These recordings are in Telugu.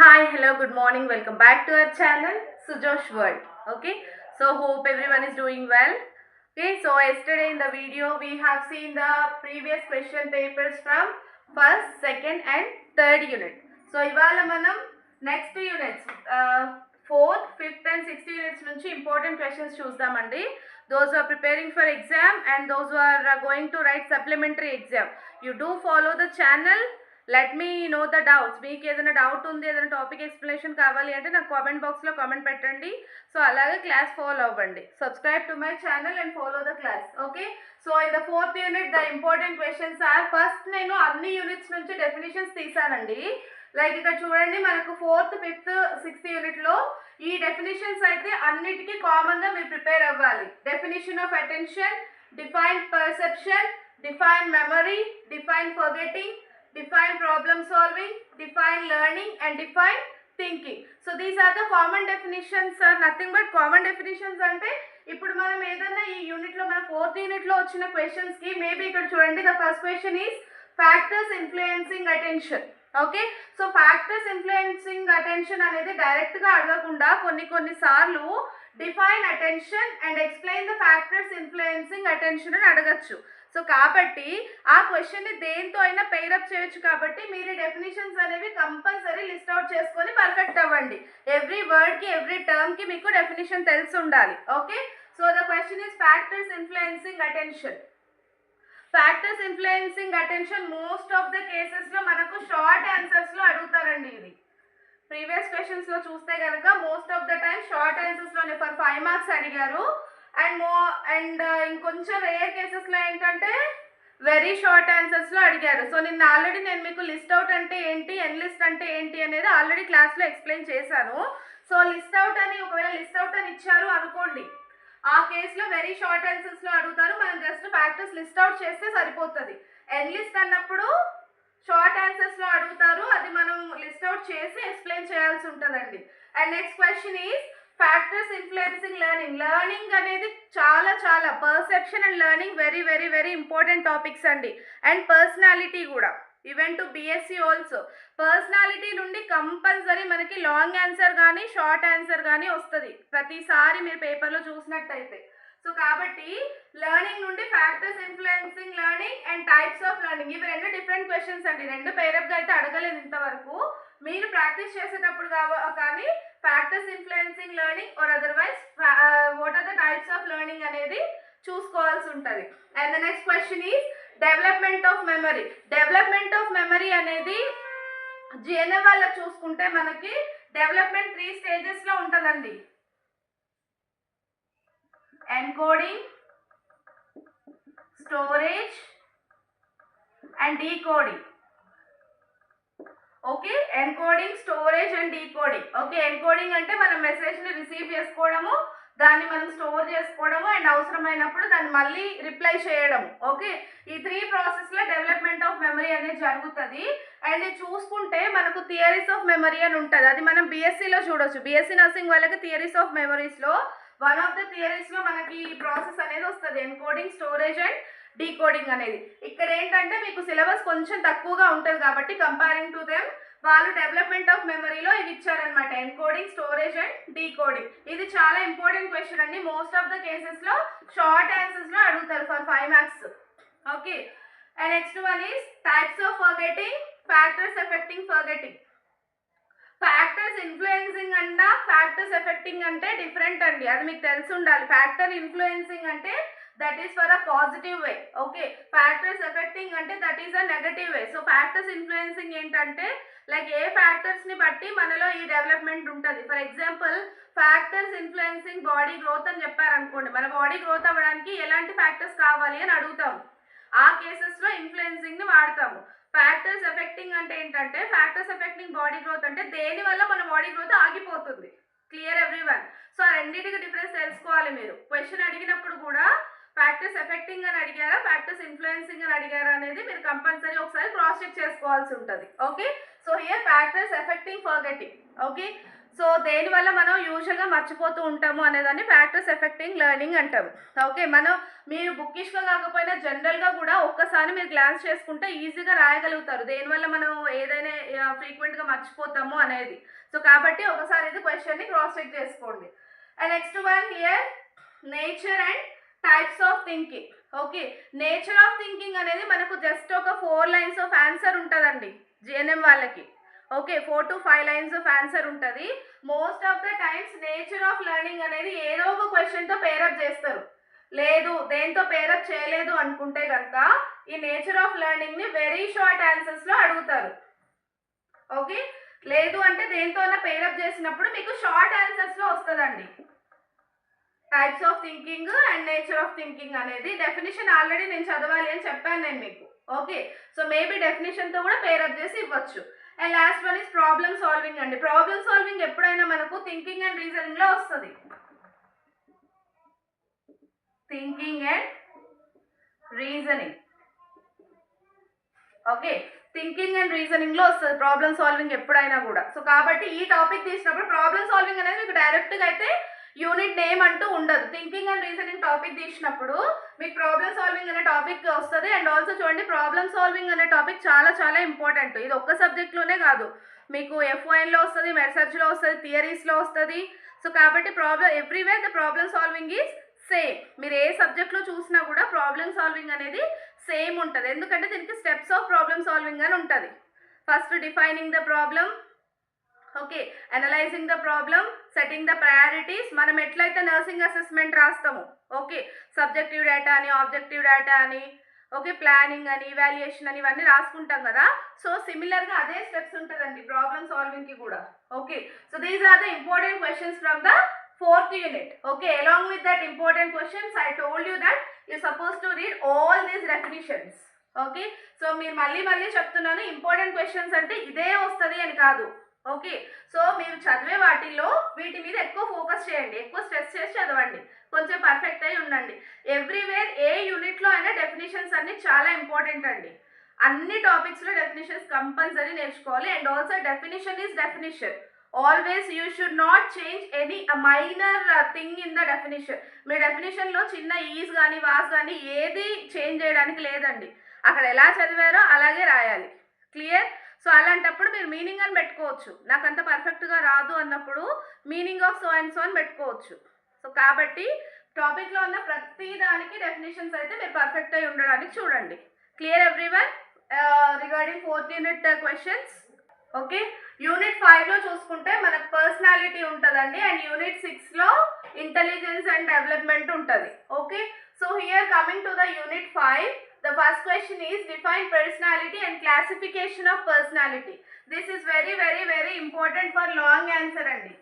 Hi, hello, good morning. Welcome back to our channel, Sujosh World. Okay, so hope everyone is doing well. Okay, so yesterday in the video we have seen the previous question papers from first, second, and third unit. So ivala manam next units, fourth, fifth, and sixth units nunchi important questions చూద్దామండి. Those who are preparing for exam and those who are going to write supplementary exam, you do follow the channel. Let me know the doubts. మీకు ఏదైనా డౌట్ ఉంది, ఏదైనా టాపిక్ ఎక్స్ప్లెనేషన్ కావాలి అంటే నాకు కామెంట్ బాక్స్లో కామెంట్ పెట్టండి. సో అలాగే క్లాస్ ఫాలో అవ్వండి. Subscribe to my channel and follow the class. Okay, so in the fourth unit the important questions are, first నేను అన్ని యూనిట్స్ నుంచి డెఫినేషన్స్ తీసానండి. లైక్ ఇక్కడ చూడండి, మనకు ఫోర్త్, ఫిఫ్త్, సిక్స్త్ యూనిట్లో ఈ డెఫినేషన్స్ అయితే అన్నిటికీ కామన్గా మీరు ప్రిపేర్ అవ్వాలి. Definition of attention, define perception, define memory, define forgetting, define problem solving, define learning, and define thinking. So these are the common definitions, are nothing but common definitions. అంటే ఇప్పుడు మనం ఏదన్నా ఈ యూనిట్ లో, మన ఫోర్త్ యూనిట్ లో వచ్చిన క్వశ్చన్స్ కి మేబీ ఇక్కడ చూడండి, the first question is factors influencing attention. Okay, so factors influencing attention అనేది డైరెక్ట్ గా అడగకుండా కొన్ని సార్లు define attention and explain the factors influencing attention అని అడగచ్చు. సో కాబట్టి ఆ క్వశ్చన్ని దేంతో అయినా పెయిరప్ చేయొచ్చు. కాబట్టి మీరు డెఫినేషన్స్ అనేవి కంపల్సరీ లిస్ట్ అవుట్ చేసుకొని పర్ఫెక్ట్ అవ్వండి. ఎవ్రీ వర్డ్కి, ఎవ్రీ టర్మ్కి మీకు డెఫినేషన్ తెలిసి ఉండాలి. Okay, so the question is factors influencing attention. Factors influencing attention most of the కేసెస్లో మనకు షార్ట్ ఆన్సర్స్లో అడుగుతారండి. ఇది ప్రీవియస్ క్వశ్చన్స్లో చూస్తే కనుక most of the time short ఆన్సర్స్లోనే ఫర్ 5 మార్క్స్ అడిగారు. అండ్ ఇంకొంచెం రేర్ కేసెస్లో ఏంటంటే వెరీ షార్ట్ ఆన్సర్స్లో అడిగారు. సో నేను మీకు లిస్ట్ అవుట్ అంటే ఏంటి, ఎన్ లిస్ట్ అంటే ఏంటి అనేది ఆల్రెడీ క్లాస్లో ఎక్స్ప్లెయిన్ చేశాను. సో లిస్ట్ అవుట్ అని, ఒకవేళ లిస్ట్ అవుట్ అని ఇచ్చారు అనుకోండి, ఆ కేసులో వెరీ షార్ట్ ఆన్సర్స్లో అడుగుతారు. మనం జస్ట్ ఫ్యాక్టర్స్ లిస్ట్ అవుట్ చేస్తే సరిపోతుంది. ఎన్ లిస్ట్ అన్నప్పుడు షార్ట్ ఆన్సర్స్లో అడుగుతారు, అది మనం లిస్ట్ అవుట్ చేసి ఎక్స్ప్లెయిన్ చేయాల్సి ఉంటుందండి. And next question is factors influencing learning. Learning అనేది చాలా perception and learning very very very important topics అండి. అండ్ పర్సనాలిటీ కూడా, even to BSc also. Personality నుండి కంపల్సరీ మనకి లాంగ్ ఆన్సర్ కానీ షార్ట్ ఆన్సర్ కానీ వస్తుంది ప్రతిసారి మీరు పేపర్లో చూసినట్టయితే. సో కాబట్టి లెర్నింగ్ నుండి factors influencing learning and types of learning, ఇవి రెండు డిఫరెంట్ క్వశ్చన్స్ అండి. రెండు పేరప్గా అయితే అడగలేదు ఇంతవరకు. మీరు ప్రాక్టీస్ చేసేటప్పుడు కానీ factors influencing learning or otherwise what are the types of learning అనేది చూసుకోవాల్సి ఉంటుంది. And the next question is development of memory. Development of memory అనేది జిఎన్ఏ వాళ్ళకి చూసుకుంటే మనకి డెవలప్మెంట్ 3 స్టేజెస్లో ఉంటుందండి. Encoding, storage and decoding. Okay, encoding, storage and decoding. Okay, encoding అంటే మనం మెసేజ్ని రిసీవ్ చేసుకోవడము, దాన్ని మనం స్టోర్ చేసుకోవడము, అండ్ అవసరమైనప్పుడు దాన్ని మళ్ళీ రిప్లై చేయడము. ఓకే, ఈ 3 ప్రాసెస్లో డెవలప్మెంట్ ఆఫ్ మెమరీ అనేది జరుగుతుంది. అండ్ చూసుకుంటే మనకు థియరీస్ ఆఫ్ మెమరీ అని ఉంటుంది, అది మనం బీఎస్సీలో చూడొచ్చు. బీఎస్సీ నర్సింగ్ వాళ్ళకి థియరీస్ ఆఫ్ మెమరీస్లో వన్ ఆఫ్ ద థియరీస్లో మనకి ఈ ప్రాసెస్ అనేది వస్తుంది, ఎన్కోడింగ్, స్టోరేజ్ అండ్ డీకోడింగ్ అనేది. ఇక్కడ ఏంటంటే మీకు సిలబస్ కొంచెం తక్కువగా ఉంటుంది కాబట్టి కంపేరింగ్ టు దెమ్ వాళ్ళు డెవలప్మెంట్ ఆఫ్ మెమరీలో ఇవి ఇచ్చారనమాట, ఎన్కోడింగ్, స్టోరేజ్ అండ్ డీకోడింగ్. ఇది చాలా ఇంపార్టెంట్ క్వశ్చన్ అండి. మోస్ట్ ఆఫ్ ద కేసెస్లో షార్ట్ ఆన్సర్స్లో అడుగుతారు for 5 marks. Okay, and next one is types of forgetting, factors effecting forgetting. Factors influencing అన్నా ఫ్యాక్టర్స్ ఎఫెక్టింగ్ అంటే డిఫరెంట్ అండి, అది మీకు తెలిసి ఉండాలి. ఫ్యాక్టర్ ఇన్ఫ్లుయెన్సింగ్ అంటే that is for a positive way. Okay, factors effecting అంటే that is a negative way. So factors influencing ఏంటంటే లైక్ ఏ ఫ్యాక్టర్స్ని బట్టి మనలో ఈ డెవలప్మెంట్ ఉంటుంది. For example factors influencing body growth అని చెప్పారనుకోండి, మన బాడీ గ్రోత్ అవ్వడానికి ఎలాంటి ఫ్యాక్టర్స్ కావాలి అని అడుగుతాము, ఆ కేసెస్లో ఇన్ఫ్లుయెన్సింగ్ని వాడతాము. ఫ్యాక్టర్స్ ఎఫెక్టింగ్ అంటే ఏంటంటే ఫ్యాక్టర్స్ ఎఫెక్టింగ్ బాడీ గ్రోత్ అంటే దేని వల్ల మన బాడీ గ్రోత్ ఆగిపోతుంది. Clear everyone? సో ఆ రెండింటికి డిఫరెన్స్ తెలుసుకోవాలి మీరు. క్వశ్చన్ అడిగినప్పుడు కూడా ఫ్యాక్టర్స్ ఎఫెక్టింగ్ అని అడిగారా, ఫ్యాక్టర్స్ ఇన్ఫ్లుయెన్సింగ్ అని అడిగారా అనేది మీరు కంపల్సరీ ఒకసారి క్రాస్ చెక్ చేసుకోవాల్సి ఉంటుంది. Okay, so here factors effecting forgetting. Okay, so దేనివల్ల మనం యూజువల్గా మర్చిపోతూ ఉంటాము అనేదాన్ని ఫ్యాక్టర్స్ ఎఫెక్టింగ్ లెర్నింగ్ అంటాము. ఓకే, మనం మీరు బుక్కిష్గా కాకపోయినా జనరల్గా కూడా ఒక్కసారి మీరు గ్లాన్స్ చేసుకుంటే ఈజీగా రాయగలుగుతారు దేనివల్ల మనం ఏదైనా ఫ్రీక్వెంట్గా మర్చిపోతాము అనేది. సో కాబట్టి ఒకసారి ఇది క్వశ్చన్ని క్రాస్ చెక్ చేసుకోండి. And next one here nature and types of thinking. Okay, nature of thinking అనేది మనకు జస్ట్ ఒక 4 lines ఆఫ్ ఆన్సర్ ఉంటుందండి జిఎన్ఎం వాళ్ళకి. Okay, 4 to 5 lines of answer ఉంటుంది. Most of the times nature of learning అనేది ఏదో ఒక క్వశ్చన్తో పేరప్ చేస్తారు. లేదు దేంతో పేరప్ చేయలేదు అనుకుంటే కనుక ఈ నేచర్ ఆఫ్ లెర్నింగ్ని వెరీ షార్ట్ ఆన్సర్స్లో అడుగుతారు. ఓకే, లేదు అంటే దేంతో పేరప్ చేసినప్పుడు మీకు షార్ట్ ఆన్సర్స్లో వస్తుందండి. Types of thinking and nature of thinking అనేది డెఫినేషన్ ఆల్రెడీ నేను చదవాలి అని చెప్పాను నేను మీకు. ఓకే, సో మేబీ డెఫినేషన్తో కూడా పేరప్ చేసి ఇవ్వచ్చు. And last one is problem solving అండి. ప్రాబ్లమ్ సాల్వింగ్ ఎప్పుడైనా మనకు థింకింగ్ అండ్ రీజనింగ్లో వస్తుంది. Thinking and reasoning. Okay, thinking and రీజనింగ్లో వస్తుంది ప్రాబ్లమ్ సాల్వింగ్ ఎప్పుడైనా కూడా. సో కాబట్టి ఈ టాపిక్ తీసినప్పుడు ప్రాబ్లమ్ సాల్వింగ్ అనేది మీకు డైరెక్ట్గా అయితే యూనిట్ నేమ్ అంటూ ఉండదు. థింకింగ్ అండ్ రీజనింగ్ టాపిక్ తీసినప్పుడు మీకు ప్రాబ్లమ్ సాల్వింగ్ అనే టాపిక్ వస్తుంది. అండ్ ఆల్సో చూడండి, ప్రాబ్లమ్ సాల్వింగ్ అనే టాపిక్ చాలా చాలా ఇంపార్టెంట్. ఇది ఒక్క సబ్జెక్ట్లోనే కాదు, మీకు ఎఫ్ఓఎన్లో వస్తుంది, మెడ్సర్చ్లో వస్తుంది, థియరీస్లో వస్తుంది. సో కాబట్టి everywhere the problem solving is same. మీరు ఏ సబ్జెక్ట్లో చూసినా కూడా ప్రాబ్లమ్ సాల్వింగ్ అనేది సేమ్ ఉంటుంది. ఎందుకంటే దీనికి స్టెప్స్ ఆఫ్ ప్రాబ్లమ్ సాల్వింగ్ అని ఉంటుంది. First defining the problem, okay, analysing the problem, setting the priorities. మనం ఎట్లయితే నర్సింగ్ అసెస్మెంట్ రాస్తాము, ఓకే, సబ్జెక్టివ్ డేటా అని, ఆబ్జెక్టివ్ డేటా అని, ఓకే, ప్లానింగ్ అని, ఇవాల్యుయేషన్ అని ఇవన్నీ రాసుకుంటాం కదా. సో సిమిలర్గా అదే స్టెప్స్ ఉంటుందండి ప్రాబ్లమ్ సాల్వింగ్కి కూడా. Okay, so these are the important questions from the 4th unit. Okay, along with that important questions, I told you that you're supposed to read all these definitions. Okay, so మీరు మళ్ళీ చెప్తున్నాను, ఇంపార్టెంట్ క్వశ్చన్స్ అంటే ఇదే వస్తుంది అని కాదు. ఓకే, సో మీరు చదివే వాటిల్లో వీటి మీద ఎక్కువ ఫోకస్ చేయండి, ఎక్కువ స్ట్రెస్ చేసి చదవండి, కొంచెం పర్ఫెక్ట్ అయి ఉండండి. ఎవ్రీవేర్ ఏ యూనిట్లో అయినా డెఫినేషన్స్ అన్ని చాలా ఇంపార్టెంట్ అండి. అన్ని టాపిక్స్లో డెఫినేషన్స్ కంపల్సరీ నేర్చుకోవాలి. And also definition is definition. Always you should not change any minor thing in the definition. మీ డెఫినేషన్లో చిన్న ఈజ్ కానీ వాస్ కానీ ఏది చేంజ్ చేయడానికి లేదండి. అక్కడ ఎలా చదివారో అలాగే రాయాలి. క్లియర్? సో అలాంటప్పుడు మీరు మీనింగ్ అని పెట్టుకోవచ్చు. నాకు అంత పర్ఫెక్ట్గా రాదు అన్నప్పుడు meaning of so and so అని పెట్టుకోవచ్చు. సో కాబట్టి టాపిక్లో ఉన్న ప్రతి దానికి డెఫినేషన్స్ అయితే మీరు పర్ఫెక్ట్ అయి ఉండడానికి చూడండి. Clear everyone regarding 4th unit questions? Okay, unit 5లో చూసుకుంటే మనకు పర్సనాలిటీ ఉంటుందండి. అండ్ యూనిట్ 6లో ఇంటెలిజెన్స్ అండ్ డెవలప్మెంట్ ఉంటుంది. Okay, so here coming to the unit 5, the first question is define personality and classification of personality. This is very important for long answer andi.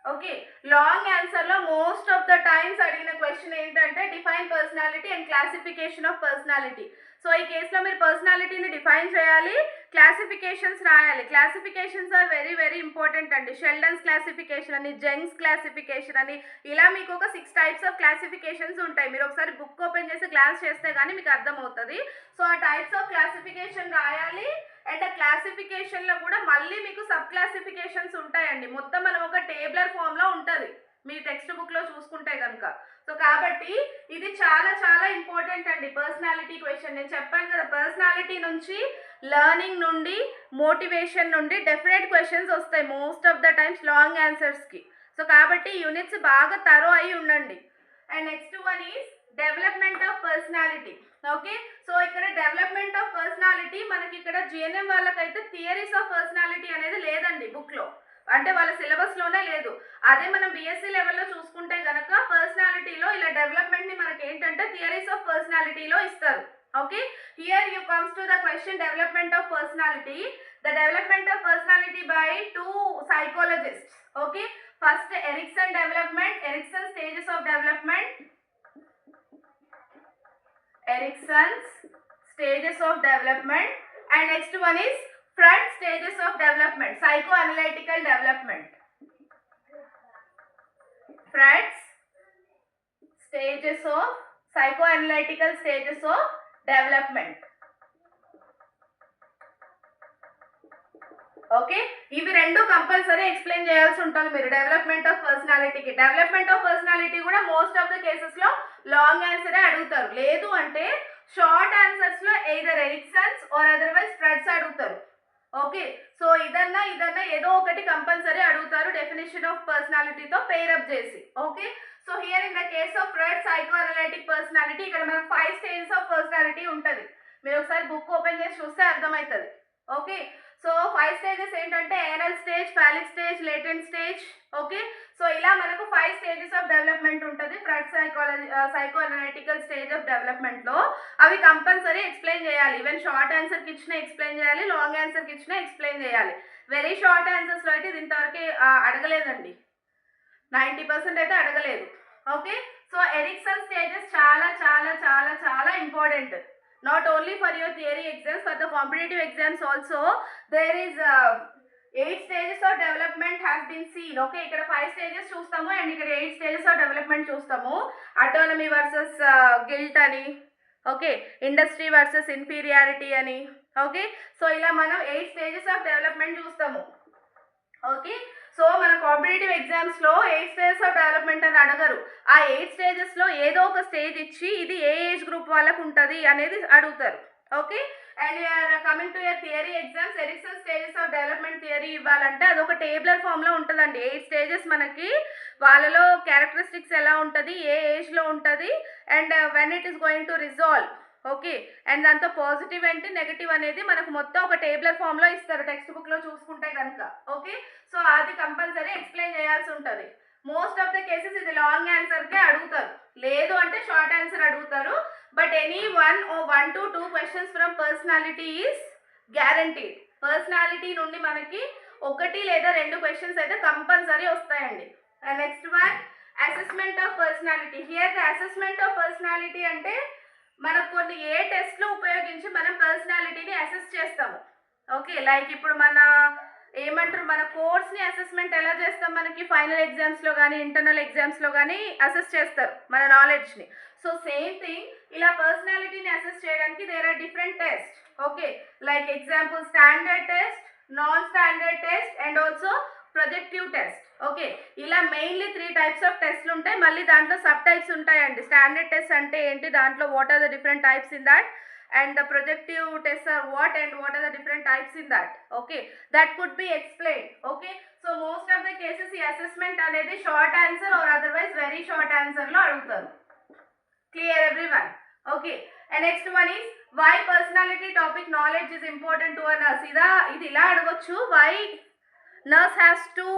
Okay, long ఆన్సర్లో మోస్ట్ ఆఫ్ ద టైమ్స్ అడిగిన క్వశ్చన్ ఏంటంటే define personality and classification of personality. So ఈ కేసులో మీరు పర్సనాలిటీని డిఫైన్ చేయాలి, క్లాసిఫికేషన్స్ రాయాలి. క్లాసిఫికేషన్స్ ఆర్ వెరీ ఇంపార్టెంట్ అండి. షెల్డన్స్ క్లాసిఫికేషన్ అని, జెంగ్స్ క్లాసిఫికేషన్ అని, ఇలా మీకు ఒక 6 types ఆఫ్ క్లాసిఫికేషన్స్ ఉంటాయి. మీరు ఒకసారి బుక్ ఓపెన్ చేసి గ్లాన్స్ చేస్తే కానీ మీకు అర్థమవుతుంది. సో ఆ టైప్స్ ఆఫ్ క్లాసిఫికేషన్ రాయాలి. అండ్ ఆ క్లాసిఫికేషన్లో కూడా మళ్ళీ మీకు సబ్ క్లాసిఫికేషన్స్ ఉంటాయండి. మొత్తం మనం ఒక టేబులర్ ఫామ్లో ఉంటుంది మీ టెక్స్ట్ బుక్లో చూసుకుంటే కనుక. సో కాబట్టి ఇది చాలా ఇంపార్టెంట్ అండి పర్సనాలిటీ క్వశ్చన్. నేను చెప్పాను కదా, పర్సనాలిటీ నుంచి, లెర్నింగ్ నుండి, మోటివేషన్ నుండి డెఫినెట్ క్వశ్చన్స్ వస్తాయి most of the times long ఆన్సర్స్కి. సో కాబట్టి యూనిట్స్ బాగా తరో అయి ఉండండి. And next one is development of personality. Okay, so ఇక్కడ డెవలప్మెంట్ ఆఫ్ పర్సనాలిటీ మనకి ఇక్కడ జిఎన్ఎం వాళ్ళకైతే థియరీస్ ఆఫ్ పర్సనాలిటీ అనేది లేదండి బుక్లో, అంటే వాళ్ళ సిలబస్లోనే లేదు. అదే మనం బిఎస్సీ లెవెల్లో చూసుకుంటే కనుక పర్సనాలిటీలో ఇలా డెవలప్మెంట్ని మనకి ఏంటంటే థియరీస్ ఆఫ్ పర్సనాలిటీలో ఇస్తారు. Okay, here you comes to the question development of personality. The development of personality by 2 psychologists. Okay, first Erikson development, Erikson stages of development, Erickson's stages of development, and next one is Freud stages of development, psychoanalytical development. Freud's stages of psychoanalytical stages of development. Okay, ఇవి రెండు కంపల్సరీ ఎక్స్ప్లెయిన్ చేయాల్సి ఉంటుంది మీరు డెవలప్మెంట్ ఆఫ్ పర్సనాలిటీకి. డెవలప్మెంట్ ఆఫ్ పర్సనాలిటీ కూడా మోస్ట్ ఆఫ్ ద కేసెస్లో లాంగ్ ఆన్సరే అడుగుతారు. లేదు అంటే షార్ట్ ఆన్సర్స్లో either Erikson's or otherwise Freud's అడుగుతారు. ఓకే, సో ఇదన్నా ఏదో ఒకటి కంపల్సరీ అడుగుతారు డెఫినేషన్ ఆఫ్ పర్సనాలిటీతో పేరప్ చేసి. Okay, so here in the case of Freud psychoanalytic personality, ఇక్కడ మనకు 5 స్టేజెస్ ఆఫ్ పర్సనాలిటీ ఉంటుంది. మీరు ఒకసారి బుక్ ఓపెన్ చేసి చూస్తే అర్థమవుతుంది. ఓకే, సో 5 స్టేజెస్ ఏంటంటే anal stage, phallic stage, latent stage. Okay, so ఇలా మనకు 5 స్టేజెస్ ఆఫ్ డెవలప్మెంట్ ఉంటుంది ఫ్రెడ్ సైకోఅనలిటికల్ స్టేజ్ ఆఫ్ డెవలప్మెంట్లో. అవి కంపల్సరీ ఎక్స్ప్లెయిన్ చేయాలి. ఈవెన్ షార్ట్ ఆన్సర్కి ఇచ్చినా ఎక్స్ప్లెయిన్ చేయాలి, లాంగ్ ఆన్సర్కి ఇచ్చినా ఎక్స్ప్లెయిన్ చేయాలి. వెరీ షార్ట్ ఆన్సర్స్లో అయితే ఇది ఇంతవరకు అడగలేదండి, 90% అయితే అడగలేదు. ఓకే, సో ఎరిక్సన్ స్టేజెస్ చాలా చాలా చాలా చాలా important. Not only for your theory exams, for the competitive exams also there is 8 stages of development has been seen. Okay, ఇక్కడ 5 stages చూస్తాము అండ్ ఇక్కడ 8 stages of development చూస్తాము. autonomy versus guilt అని, ఓకే, ఇండస్ట్రీ వర్సెస్ ఇన్ఫీరియారిటీ అని. ఓకే, సో ఇలా మనం 8 stages of development చూస్తాము. ఓకే, సో మన కాంపిటేటివ్ ఎగ్జామ్స్లో 8 స్టేజెస్ ఆఫ్ డెవలప్మెంట్ అని అడగరు. ఆ 8 స్టేజెస్లో ఏదో ఒక స్టేజ్ ఇచ్చి ఇది ఏ ఏజ్ గ్రూప్ వాళ్ళకు ఉంటుంది అనేది అడుగుతారు. Okay, and you're coming to your theory exams. Erikson stages of development theory ఇవ్వాలంటే అదొక టేబులర్ ఫామ్లో ఉంటుందండి. 8 స్టేజెస్ మనకి వాళ్ళలో క్యారెక్టరిస్టిక్స్ ఎలా ఉంటుంది, ఏ ఏజ్లో ఉంటుంది and when it is going to resolve. Okay, and దాంతో పాజిటివ్ ఏంటి నెగటివ్ అనేది మనకు మొత్తం ఒక టేబులర్ ఫామ్లో ఇస్తారు టెక్స్ట్ బుక్లో చూసుకుంటే కనుక. ఓకే, సో అది కంపల్సరీ ఎక్స్ప్లెయిన్ చేయాల్సి ఉంటుంది. మోస్ట్ ఆఫ్ ద కేసెస్ ఇది లాంగ్ ఆన్సర్కే అడుగుతారు, లేదు అంటే షార్ట్ ఆన్సర్ అడుగుతారు. But any 1 to 2 questions from personality is guaranteed. Personality నుండి మనకి 1 లేదా 2 క్వశ్చన్స్ అయితే కంపల్సరీ వస్తాయండి. And next one assessment of personality. Here the assessment of personality అంటే మనకు కొన్ని ఏ టెస్ట్లో ఉపయోగించి మనం పర్సనాలిటీని అసెస్ చేస్తాము. ఓకే, లైక్ ఇప్పుడు మన కోర్స్ని అసెస్మెంట్ ఎలా చేస్తాం, మనకి ఫైనల్ ఎగ్జామ్స్లో కానీ ఇంటర్నల్ ఎగ్జామ్స్లో కానీ అసెస్ చేస్తారు మన నాలెడ్జ్ని. సో సేమ్ థింగ్ ఇలా పర్సనాలిటీని అసెస్ చేయడానికి there are different test. Okay, like example standard test, non standard test and also projective test. Okay, ఇలా మెయిన్లీ 3 types ఆఫ్ టెస్ట్లు ఉంటాయి. మళ్ళీ దాంట్లో సబ్ టైప్స్ ఉంటాయండి. స్టాండర్డ్ టెస్ట్ అంటే ఏంటి, దాంట్లో what are the different types in that, and the projective tests are what and what are the different types in that. Okay, that could be explained. Okay, so most of the cases ఈ assessment అనేది short answer or otherwise very short answer లో అడుగుతారు. Clear everyone? Okay, and next one is why personality topic knowledge is important to a nurse. ఇది ఇలా అడగొచ్చు, why nurse has to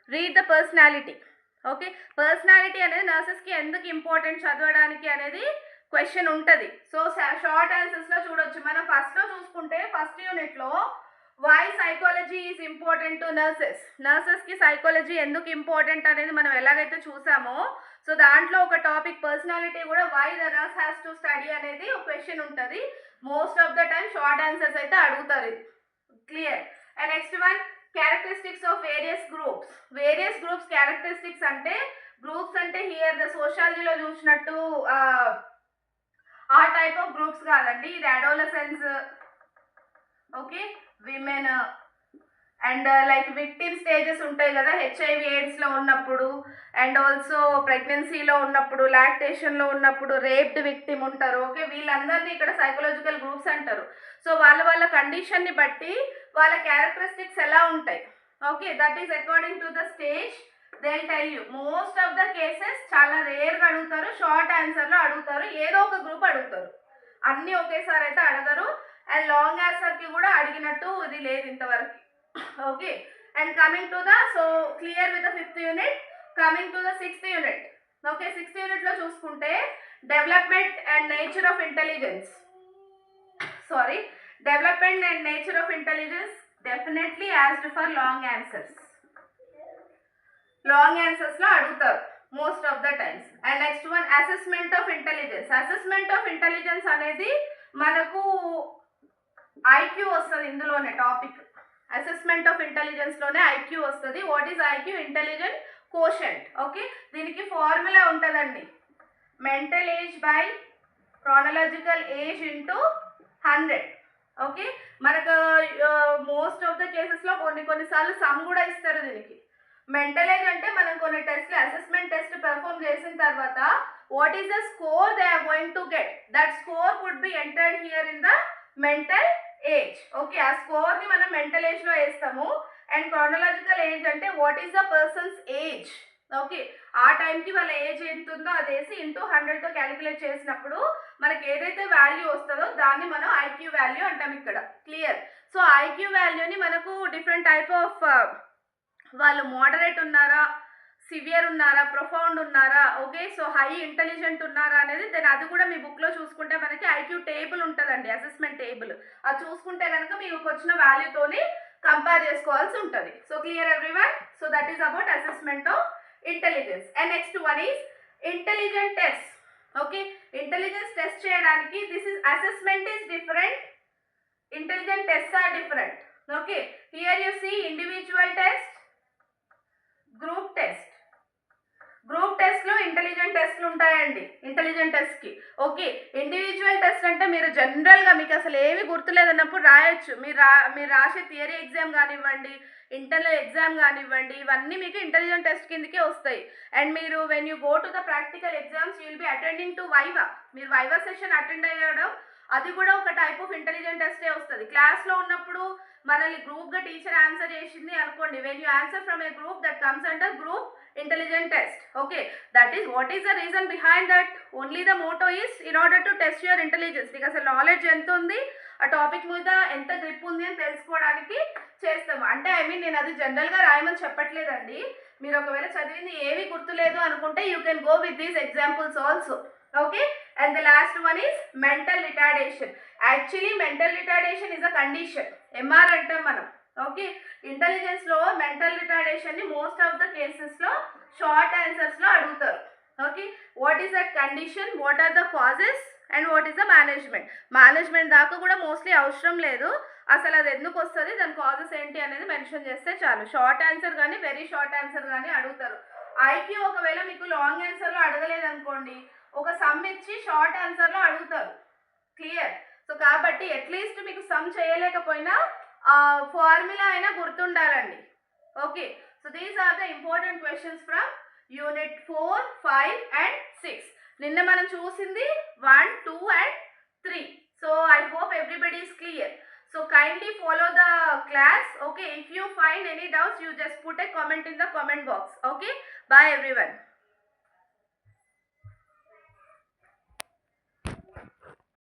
read the personality. Okay, personality అనేది నర్సెస్కి ఎందుకు ఇంపార్టెంట్ చదవడానికి అనేది క్వశ్చన్ ఉంటుంది. సో షార్ట్ ఆన్సర్స్లో చూడొచ్చు. మనం ఫస్ట్లో చూసుకుంటే ఫస్ట్ యూనిట్లో why psychology is important to నర్సెస్కి సైకాలజీ ఎందుకు ఇంపార్టెంట్ అనేది మనం ఎలాగైతే చూసామో, సో దాంట్లో ఒక టాపిక్ పర్సనాలిటీ కూడా why the nurse has to study అనేది ఒక క్వశ్చన్ ఉంటుంది. Most of the time short answers అయితే అడుగుతారు. ఇది clear. And next one characteristics of various groups characteristics అంటే గ్రూప్స్ అంటే హియర్ ద సోషాలజీలో చూసినట్టు ఆ టైప్ ఆఫ్ గ్రూప్స్ కాదండి. ఇది adolescence, okay, women and like victim stages ఉంటాయి కదా, HIV AIDS లో ఉన్నప్పుడు అండ్ ఆల్సో ప్రెగ్నెన్సీలో ఉన్నప్పుడు, లాక్టేషన్లో ఉన్నప్పుడు, రేప్డ్ విక్టిమ్ ఉంటారు. ఓకే, వీళ్ళందరినీ ఇక్కడ సైకలాజికల్ గ్రూప్స్ అంటారు. సో వాళ్ళ కండిషన్ని బట్టి వాళ్ళ క్యారెక్టరిస్టిక్స్ ఎలా ఉంటాయి. Okay, that is according to the stage they will tell you. Most of the cases చాలా రేర్గా అడుగుతారు, షార్ట్ ఆన్సర్లో అడుగుతారు, ఏదో ఒక గ్రూప్ అడుగుతారు, అన్నీ ఒకేసారి అయితే అడగరు. అండ్ లాంగ్ ఆన్సర్కి కూడా అడిగినట్టు ఇది లేదు ఇంతవరకు. Okay, and coming to the so clear with the 5th unit. Coming to the 6th unit. Okay, 6th యూనిట్లో చూసుకుంటే development and nature of intelligence definitely asked for long ఆన్సర్స్లో అడుగుతారు most of the times. And next one assessment of intelligence అనేది మనకు ఐక్యూ వస్తుంది ఇందులోనే టాపిక్. అసెస్మెంట్ ఆఫ్ ఇంటెలిజెన్స్లోనే ఐక్యూ వస్తుంది. What is IQ? Intelligent quotient. Okay, దీనికి ఫార్ములా ఉంటుందండి, mental age by chronological age into 100. Okay, మనకు మోస్ట్ ఆఫ్ ద కేసెస్లో కొన్నిసార్లు సమ్ కూడా ఇస్తారు దీనికి. మెంటల్ ఏజ్ అంటే మనం కొన్ని టెస్ట్లు అసెస్మెంట్ టెస్ట్ పెర్ఫామ్ చేసిన తర్వాత what is the score they are going to get, that score could be entered here in the mental age. Okay, ఆ స్కోర్ని మనం మెంటల్ ఏజ్లో వేస్తాము. అండ్ క్రోనలాజికల్ ఏజ్ అంటే what is the person's age. Okay, ఆ టైంకి వాళ్ళ ఏజ్ ఎంత ఉందో అది వేసి ఇంటూ 100తో క్యాలిక్యులేట్ చేసినప్పుడు మనకి ఏదైతే వాల్యూ వస్తుందో దాన్ని మనం ఐక్యూ వాల్యూ అంటాం ఇక్కడ. క్లియర్? సో ఐక్యూ వాల్యూని మనకు డిఫరెంట్ టైప్ ఆఫ్ వాళ్ళు మోడరేట్ ఉన్నారా, సివియర్ ఉన్నారా, ప్రొఫౌండ్ ఉన్నారా, ఓకే, సో హై ఇంటెలిజెంట్ ఉన్నారా అనేది దెన్ అది కూడా మీ బుక్లో చూసుకుంటే మనకి ఐక్యూ టేబుల్ ఉంటుందండి, అసెస్మెంట్ టేబుల్. అది చూసుకుంటే కనుక మీకు వచ్చిన వాల్యూతోని కంపేర్ చేసుకోవాల్సి ఉంటుంది. So clear everyone? So that is about assessment of intelligence. And next one is intelligent test. Okay, intelligence test చేయడానికి this is assessment is different, intelligent test are different. Okay, here you see individual test, group test. గ్రూప్ టెస్ట్లో ఇంటెలిజెంట్ టెస్ట్లు ఉంటాయండి ఇంటెలిజెంట్ టెస్ట్కి. ఓకే, ఇండివిజువల్ టెస్ట్ అంటే మీరు జనరల్గా మీకు అసలు ఏమి గుర్తులేదన్నప్పుడు రాయొచ్చు. మీరు రాసే థియరీ ఎగ్జామ్ కానివ్వండి, ఇంటర్నల్ ఎగ్జామ్ కానివ్వండి, ఇవన్నీ మీకు ఇంటెలిజెంట్ టెస్ట్ కిందకే వస్తాయి. అండ్ మీరు when you go to the practical exams you will be attending to viva. మీరు వైవా సెషన్ అటెండ్ అయ్యడం అది కూడా ఒక టైప్ ఆఫ్ ఇంటెలిజెంట్ టెస్టే వస్తుంది. క్లాస్లో ఉన్నప్పుడు మనల్ని గ్రూప్గా టీచర్ ఆన్సర్ చేసింది అనుకోండి, when you answer from a group that comes under group intelligent test. Okay, that is what is the reason behind that? Only the motto is in order to test your intelligence. నీకు అసలు నాలెడ్జ్ ఎంత ఉంది, ఆ టాపిక్ మీద ఎంత గ్రిప్ ఉంది అని తెలుసుకోవడానికి చేస్తాము. అంటే నేను అది జనరల్గా రాయమని చెప్పట్లేదండి. మీరు ఒకవేళ చదివింది ఏమీ గుర్తులేదు అనుకుంటే you can go with these examples also. Okay, and the last one is mental retardation. Actually mental retardation is a condition, MR అంటాం మనం. ఓకే, ఇంటెలిజెన్స్ లో మెంటల్ రిటార్డేషన్ ని మోస్ట్ ఆఫ్ ద కేసెస్ లో షార్ట్ ఆన్సర్స్ లో అడుగుతారు. Okay, what is that condition, what are the causes and what is the management దాకా కూడా మోస్ట్లీ అవసరం లేదు. అసలు అది ఎందుకు వస్తుంది, దాని కాజెస్ ఏంటి అనేది మెన్షన్ చేస్తే చాలు. షార్ట్ ఆన్సర్ కానీ వెరీ షార్ట్ ఆన్సర్ కానీ అడుగుతారు. ఐక్యూ ఒకవేళ మీకు లాంగ్ ఆన్సర్లో అడగలేదు అనుకోండి, ఒక సమ్ ఇచ్చి షార్ట్ ఆన్సర్లో అడుగుతారు. క్లియర్? సో కాబట్టి అట్లీస్ట్ మీకు సమ్ చేయలేకపోయినా ఫార్ములా అయినా గుర్తుండాలండి. Okay, so these are the important questions from unit 4, 5 and 6. నిన్న మనం చూసింది 1, 2 and 3. So I hope everybody is clear. So kindly follow the class. Okay, if you find any doubts you just put a comment in the comment box. Okay, bye everyone.